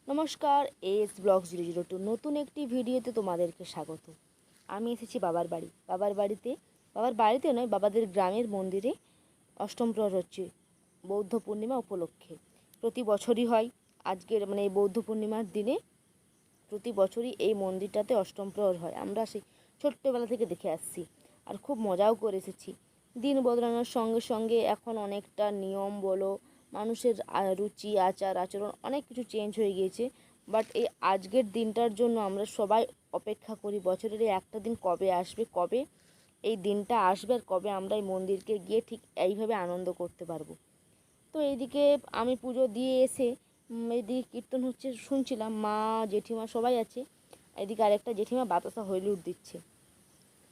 নমস্কার, S blog 002 নতুন একটি ভিডিওতে তোমাদেরকে স্বাগত। আমি এসেছি বাবার বাড়িতে নয়, বাবাদের গ্রামের মন্দিরে অষ্টম প্রহর হচ্ছে বৌদ্ধ পূর্ণিমা উপলক্ষে। প্রতি বছরই হয়। আজকের এই বৌদ্ধ পূর্ণিমার দিনে প্রতি বছরই এই মন্দিরটাতে অষ্টম প্রহর হয়। আমরা সেই ছোট্টবেলা থেকে দেখে আসছি আর খুব মজাও করে এসেছি। দিন বদলানোর সঙ্গে সঙ্গে এখন অনেকটা নিয়ম বলো, মানুষের রুচি আচার আচরণ অনেক কিছু চেঞ্জ হয়ে গিয়েছে। বাট এই আজকের দিনটার জন্য আমরা সবাই অপেক্ষা করি বছরের এই একটা দিন কবে আসবে, কবে এই দিনটা আসবে আর কবে আমরা এই মন্দিরকে গিয়ে ঠিক এইভাবে আনন্দ করতে পারবো। তো এইদিকে আমি পুজো দিয়ে এসে এইদিকে কীর্তন হচ্ছে শুনছিলাম, মা জেঠিমা সবাই আছে। এদিকে আরেকটা জেঠিমা বাতাসা হইলুট দিচ্ছে,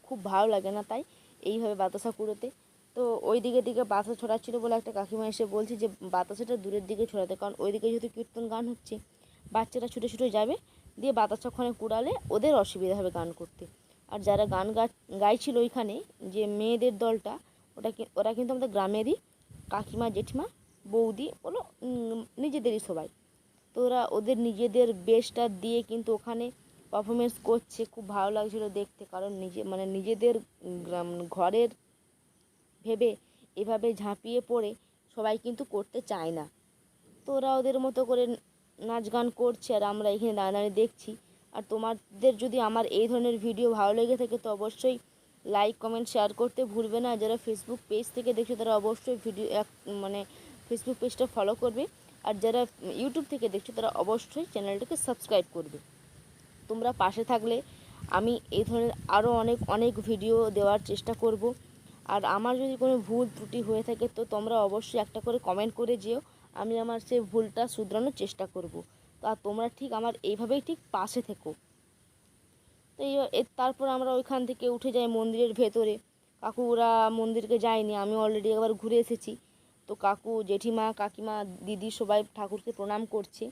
খুব ভালো লাগে না তাই এইভাবে বাতাসা কুড়োতে। তো ওই দিকে বাতাসা ছড়াচ্ছিলো বলে একটা কাকিমা এসে বলছে যে বাতাসাটা দূরের দিকে ছড়াতে, কারণ ওইদিকে যেহেতু কীর্তন গান হচ্ছে বাচ্চারা ছুটে ছুটে যাবে, দিয়ে বাতাসাক্ষণে কুড়ালে ওদের অসুবিধা হবে গান করতে। আর যারা গান গাইছিল ওইখানে যে মেয়েদের দলটা, ওরা কিন্তু আমাদের গ্রামেরই কাকিমা জেঠিমা বৌদি বলো, নিজেদেরই সবাই। তো ওরা ওদের নিজেদের বেশটা দিয়ে কিন্তু ওখানে পারফরমেন্স করছে, খুব ভালো লাগছিলো দেখতে। কারণ নিজেদের ঘরের ভেবে এভাবে ঝাঁপিয়ে পড়ে সবাই কিন্তু করতে চায় না। তো ওরা ওদের মতো করে নাচ গান করছে আর আমরা এখানে দাঁড়িয়ে দেখছি। আর তোমাদের যদি আমার এই ধরনের ভিডিও ভালো লেগে থাকে তো অবশ্যই লাইক কমেন্ট শেয়ার করতে ভুলবে না। যারা ফেসবুক পেজ থেকে দেখছো তারা অবশ্যই ফেসবুক পেজটা ফলো করবে, আর যারা ইউটিউব থেকে দেখছো তারা অবশ্যই চ্যানেলটাকে সাবস্ক্রাইব করবে। তোমরা পাশে থাকলে আমি এই ধরনের আরও অনেক ভিডিও দেওয়ার চেষ্টা করব। আর আমার যদি কোনো ভুল ত্রুটি হয়ে থাকে তো তোমরা অবশ্যই একটা করে কমেন্ট করে যেও, আমি আমার সেই ভুলটা শুধরানোর চেষ্টা করব। তো আর তোমরা ঠিক আমার এইভাবেই ঠিক পাশে থেকো। তো তারপর আমরা ওইখান থেকে উঠে যাই মন্দিরের ভেতরে। কাকুরা মন্দিরকে যায়নি, আমি অলরেডি একবার ঘুরে এসেছি। তো কাকু জেঠিমা কাকিমা দিদি সবাই ঠাকুরকে প্রণাম করছে।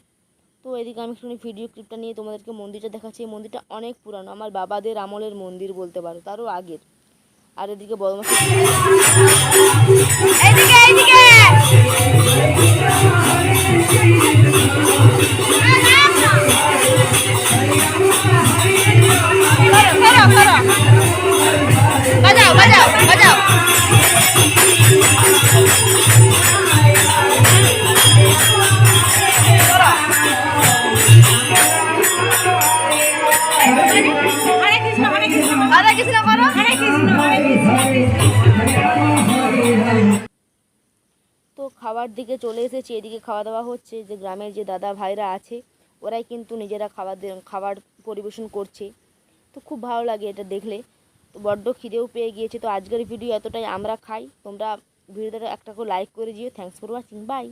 তো এদিকে আমি একটুখানি ভিডিও ক্লিপটা নিয়ে তোমাদেরকে মন্দিরটা দেখাচ্ছি। এই মন্দিরটা অনেক পুরানো, আমার বাবাদের আমলের মন্দির বলতে পারো, তারও আগের। আর এদিকে বদমাশি তো খাওয়ার দিকে চলে এসেছি। এদিকে খাওয়া দাওয়া হচ্ছে, যে গ্রামের যে দাদা ভাইরা আছে ওরাই কিন্তু নিজেরা খাবার পরিবেশন করছে। তো খুব ভালো লাগে এটা দেখলে। তো বড্ড খিদেও পেয়ে গিয়েছে। তো আজকের ভিডিও এতটাই, আমরা খাই। তোমরা ভিডিওটা একটা করে লাইক করে দিও। Thanks for watching, by.